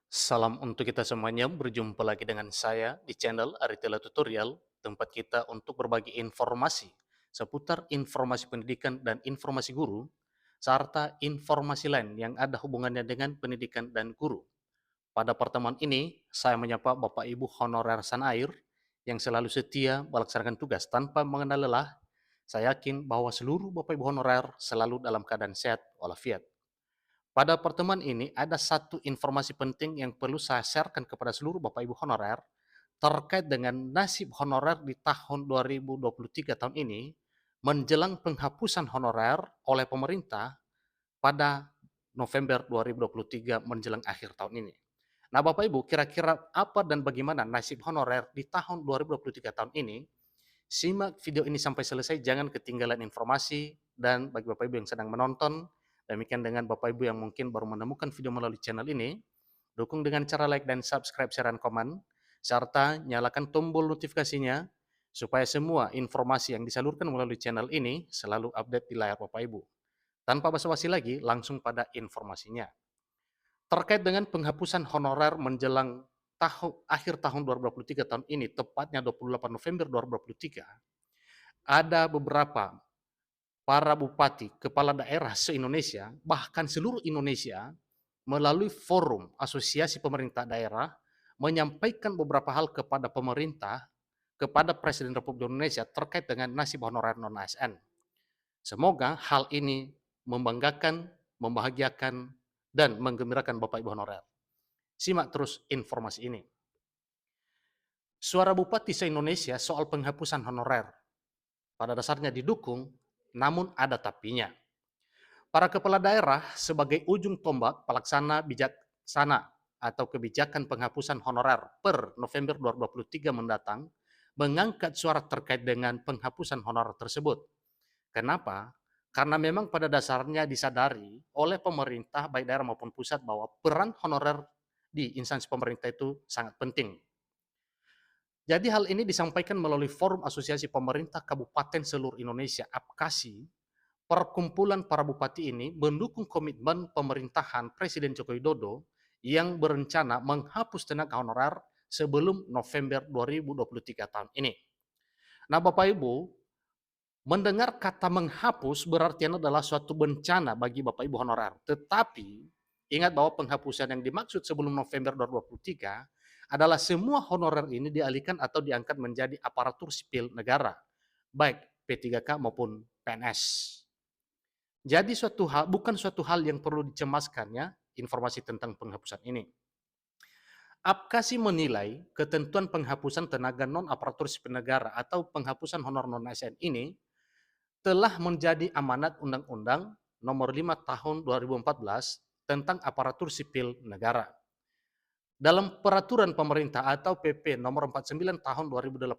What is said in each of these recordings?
Salam untuk kita semuanya, berjumpa lagi dengan saya di channel Aritela Tutorial, tempat kita untuk berbagi informasi seputar informasi pendidikan dan informasi guru, serta informasi lain yang ada hubungannya dengan pendidikan dan guru. Pada pertemuan ini, saya menyapa Bapak Ibu honorer Sanair yang selalu setia melaksanakan tugas tanpa mengenal lelah. Saya yakin bahwa seluruh Bapak Ibu honorer selalu dalam keadaan sehat walafiat. Pada pertemuan ini ada satu informasi penting yang perlu saya sharekan kepada seluruh Bapak Ibu honorer terkait dengan nasib honorer di tahun 2023 tahun ini menjelang penghapusan honorer oleh pemerintah pada November 2023 menjelang akhir tahun ini. Nah, Bapak Ibu, kira-kira apa dan bagaimana nasib honorer di tahun 2023 tahun ini? Simak video ini sampai selesai, jangan ketinggalan informasi. Dan bagi Bapak Ibu yang sedang menonton, demikian dengan Bapak Ibu yang mungkin baru menemukan video melalui channel ini, dukung dengan cara like dan subscribe, share, dan komen, serta nyalakan tombol notifikasinya, supaya semua informasi yang disalurkan melalui channel ini selalu update di layar Bapak Ibu. Tanpa basa-basi lagi, langsung pada informasinya. Terkait dengan penghapusan honorer menjelang akhir tahun 2023 tahun ini, tepatnya 28 November 2023, ada beberapa para bupati, kepala daerah se-Indonesia, bahkan seluruh Indonesia, melalui forum Asosiasi Pemerintah Daerah, menyampaikan beberapa hal kepada pemerintah, kepada Presiden Republik Indonesia terkait dengan nasib honorer non-ASN. Semoga hal ini membanggakan, membahagiakan, dan menggembirakan Bapak Ibu honorer. Simak terus informasi ini. Suara Bupati se-Indonesia soal penghapusan honorer pada dasarnya didukung, namun ada tapinya. Para kepala daerah sebagai ujung tombak pelaksana bijaksana atau kebijakan penghapusan honorer per November 2023 mendatang mengangkat suara terkait dengan penghapusan honorer tersebut. Kenapa? Karena memang pada dasarnya disadari oleh pemerintah baik daerah maupun pusat bahwa peran honorer di instansi pemerintah itu sangat penting. Jadi hal ini disampaikan melalui Forum Asosiasi Pemerintah Kabupaten Seluruh Indonesia (APKASI). Perkumpulan para bupati ini mendukung komitmen pemerintahan Presiden Joko Widodo yang berencana menghapus tenaga honorer sebelum November 2023 tahun ini. Nah, Bapak Ibu, mendengar kata menghapus berarti adalah suatu bencana bagi Bapak Ibu honorer. Tetapi ingat bahwa penghapusan yang dimaksud sebelum November 2023 adalah semua honorer ini dialihkan atau diangkat menjadi aparatur sipil negara, baik P3K maupun PNS. Jadi bukan suatu hal yang perlu dicemaskannya informasi tentang penghapusan ini. APKASI menilai ketentuan penghapusan tenaga non-aparatur sipil negara atau penghapusan honor non-ASN ini telah menjadi amanat Undang-Undang Nomor 5 Tahun 2014 tentang aparatur sipil negara. Dalam peraturan pemerintah atau PP Nomor 49 Tahun 2018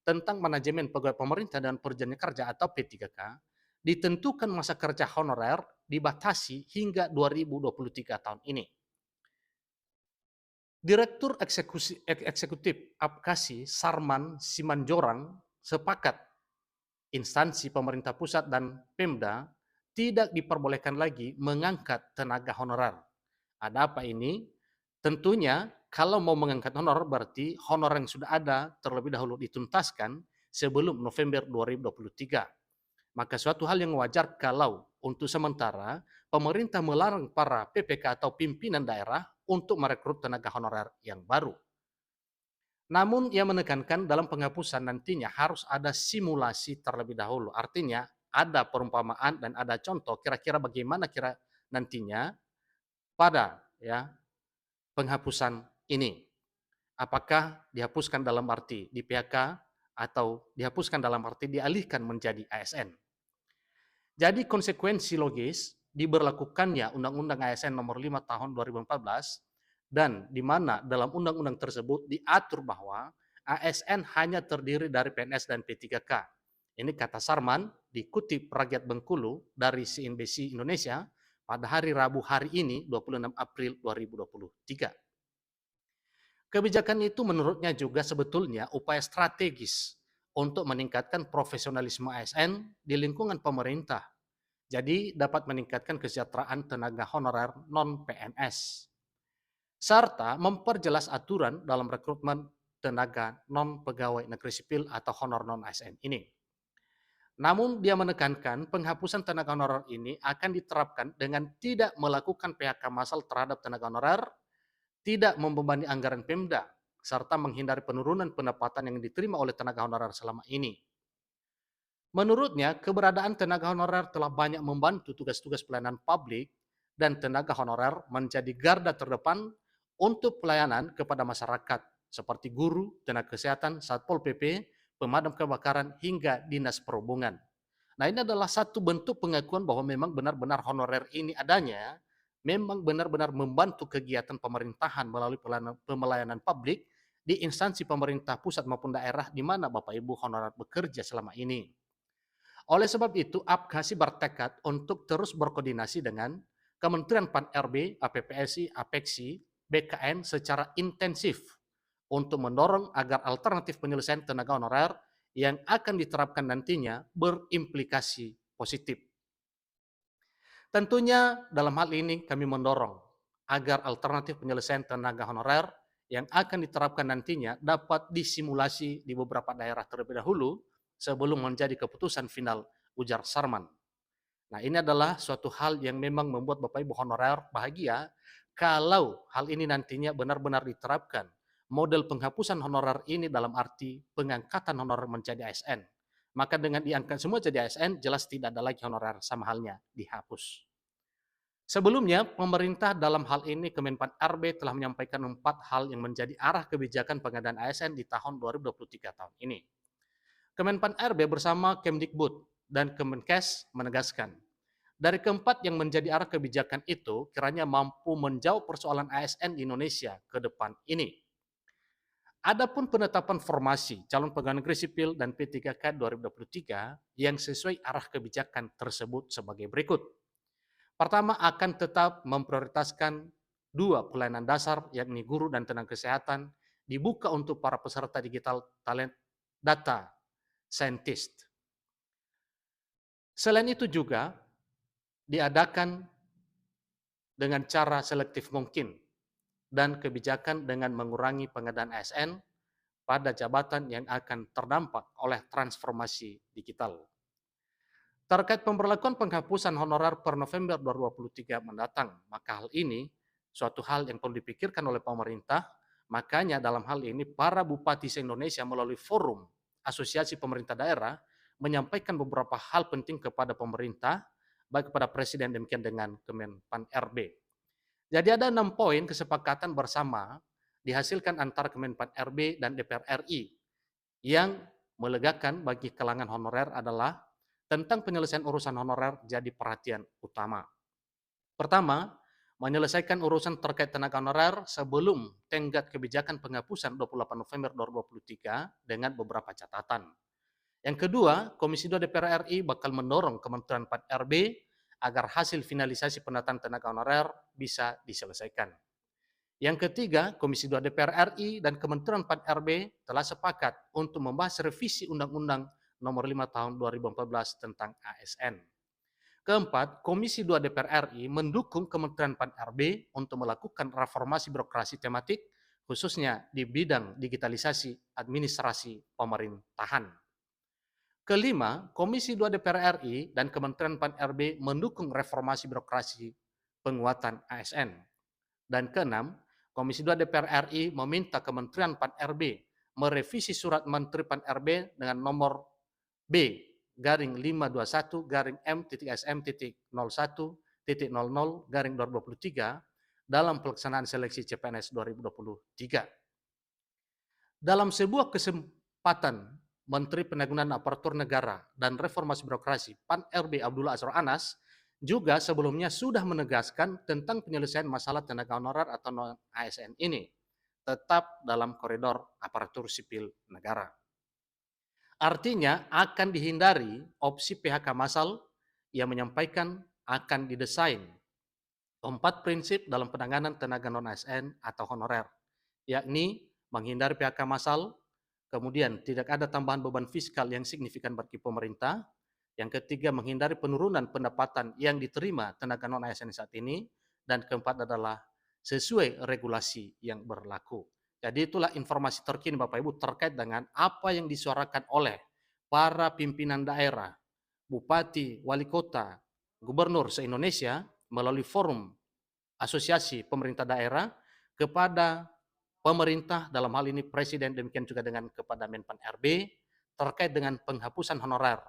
tentang manajemen pegawai pemerintah dan perjanjian kerja atau P3K, ditentukan masa kerja honorer dibatasi hingga 2023 tahun ini. Direktur Eksekutif APKASI Sarman Simanjorang sepakat instansi pemerintah pusat dan Pemda tidak diperbolehkan lagi mengangkat tenaga honorer. Ada apa ini? Tentunya kalau mau mengangkat honorer berarti honorer yang sudah ada terlebih dahulu dituntaskan sebelum November 2023. Maka suatu hal yang wajar kalau untuk sementara pemerintah melarang para PPK atau pimpinan daerah untuk merekrut tenaga honorer yang baru. Namun ia menekankan dalam penghapusan nantinya harus ada simulasi terlebih dahulu. Artinya ada perumpamaan dan ada contoh kira-kira bagaimana nantinya pada penghapusan ini. Apakah dihapuskan dalam arti di PHK atau dihapuskan dalam arti dialihkan menjadi ASN. Jadi konsekuensi logis diberlakukannya Undang-Undang ASN Nomor 5 Tahun 2014 dan di mana dalam undang-undang tersebut diatur bahwa ASN hanya terdiri dari PNS dan P3K. Ini kata Sarman dikutip Rakyat Bengkulu dari CNBC Indonesia pada hari Rabu hari ini 26 April 2023. Kebijakan itu menurutnya juga sebetulnya upaya strategis untuk meningkatkan profesionalisme ASN di lingkungan pemerintah. Jadi dapat meningkatkan kesejahteraan tenaga honorer non-PNS. serta memperjelas aturan dalam rekrutmen tenaga non-pegawai negeri sipil atau honor non-ASN ini. Namun dia menekankan penghapusan tenaga honorer ini akan diterapkan dengan tidak melakukan PHK massal terhadap tenaga honorer, tidak membebani anggaran Pemda, serta menghindari penurunan pendapatan yang diterima oleh tenaga honorer selama ini. Menurutnya, keberadaan tenaga honorer telah banyak membantu tugas-tugas pelayanan publik dan tenaga honorer menjadi garda terdepan untuk pelayanan kepada masyarakat seperti guru, tenaga kesehatan, Satpol PP, pemadam kebakaran, hingga dinas perhubungan. Nah, ini adalah satu bentuk pengakuan bahwa memang benar-benar honorer ini adanya, memang benar-benar membantu kegiatan pemerintahan melalui pelayanan publik di instansi pemerintah pusat maupun daerah di mana Bapak Ibu honorer bekerja selama ini. Oleh sebab itu, APKASI bertekad untuk terus berkoordinasi dengan Kementerian PAN-RB, APPSI, APEKSI, BKN secara intensif untuk mendorong agar alternatif penyelesaian tenaga honorer yang akan diterapkan nantinya berimplikasi positif. Tentunya dalam hal ini kami mendorong agar alternatif penyelesaian tenaga honorer yang akan diterapkan nantinya dapat disimulasi di beberapa daerah terlebih dahulu sebelum menjadi keputusan final, ujar Sarman. Nah, ini adalah suatu hal yang memang membuat Bapak Ibu honorer bahagia kalau hal ini nantinya benar-benar diterapkan. Model penghapusan honorer ini dalam arti pengangkatan honorer menjadi ASN. Maka dengan diangkat semua jadi ASN, jelas tidak ada lagi honorer, sama halnya dihapus. Sebelumnya, pemerintah dalam hal ini Kemenpan RB telah menyampaikan 4 hal yang menjadi arah kebijakan pengadaan ASN di tahun 2023 tahun ini. Kemenpan RB bersama Kemdikbud dan Kemenkes menegaskan, dari keempat yang menjadi arah kebijakan itu kiranya mampu menjawab persoalan ASN di Indonesia ke depan ini. Adapun penetapan formasi calon pegawai negeri sipil dan P3K 2023 yang sesuai arah kebijakan tersebut sebagai berikut. Pertama, akan tetap memprioritaskan 2 pelayanan dasar, yakni guru dan tenaga kesehatan, dibuka untuk para peserta digital talent data scientist. Selain itu juga diadakan dengan cara selektif mungkin dan kebijakan dengan mengurangi pengadaan ASN pada jabatan yang akan terdampak oleh transformasi digital. Terkait pemberlakuan penghapusan honorer per November 2023 mendatang, maka hal ini suatu hal yang perlu dipikirkan oleh pemerintah. Makanya dalam hal ini para bupati se-Indonesia melalui forum Asosiasi Pemerintah Daerah menyampaikan beberapa hal penting kepada pemerintah, baik kepada Presiden demikian dengan Kemenpan RB. Jadi ada 6 poin kesepakatan bersama dihasilkan antara Kemenpan RB dan DPR RI yang melegakan bagi kalangan honorer adalah tentang penyelesaian urusan honorer jadi perhatian utama. Pertama, menyelesaikan urusan terkait tenaga honorer sebelum tenggat kebijakan penghapusan 28 November 2023 dengan beberapa catatan. Yang kedua, Komisi 2 DPR RI bakal mendorong Kementerian PAN-RB agar hasil finalisasi pendataan tenaga honorer bisa diselesaikan. Yang ketiga, Komisi 2 DPR RI dan Kementerian PAN-RB telah sepakat untuk membahas revisi Undang-Undang Nomor 5 Tahun 2014 tentang ASN. Keempat, Komisi 2 DPR RI mendukung Kementerian PAN-RB untuk melakukan reformasi birokrasi tematik, khususnya di bidang digitalisasi administrasi pemerintahan. Kelima, Komisi 2 DPR RI dan Kementerian PAN-RB mendukung reformasi birokrasi penguatan ASN. Dan keenam, Komisi 2 DPR RI meminta Kementerian PAN-RB merevisi surat Menteri PAN-RB dengan nomor B/521-M.SM.01.00/2023 dalam pelaksanaan seleksi CPNS 2023. Dalam sebuah kesempatan, Menteri Penanggulangan Aparatur Negara dan Reformasi Birokrasi PAN-RB Abdullah Azwar Anas juga sebelumnya sudah menegaskan tentang penyelesaian masalah tenaga honorer atau non-ASN ini tetap dalam koridor aparatur sipil negara. Artinya akan dihindari opsi PHK massal yang menyampaikan akan didesain 4 prinsip dalam penanganan tenaga non-ASN atau honorer, yakni menghindari PHK massal, kemudian tidak ada tambahan beban fiskal yang signifikan bagi pemerintah, yang ketiga menghindari penurunan pendapatan yang diterima tenaga non-ASN saat ini, dan keempat adalah sesuai regulasi yang berlaku. Jadi itulah informasi terkini Bapak Ibu terkait dengan apa yang disuarakan oleh para pimpinan daerah, bupati, wali kota, gubernur se-Indonesia melalui forum asosiasi pemerintah daerah kepada pemerintah, dalam hal ini presiden, demikian juga dengan kepada Menpan RB terkait dengan penghapusan honorer.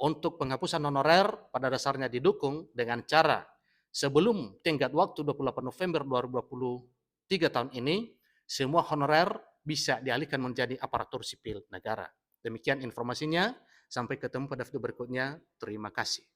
Untuk penghapusan honorer pada dasarnya didukung dengan cara sebelum tenggat waktu 28 November 2023 tahun ini, semua honorer bisa dialihkan menjadi aparatur sipil negara. Demikian informasinya, sampai ketemu pada video berikutnya. Terima kasih.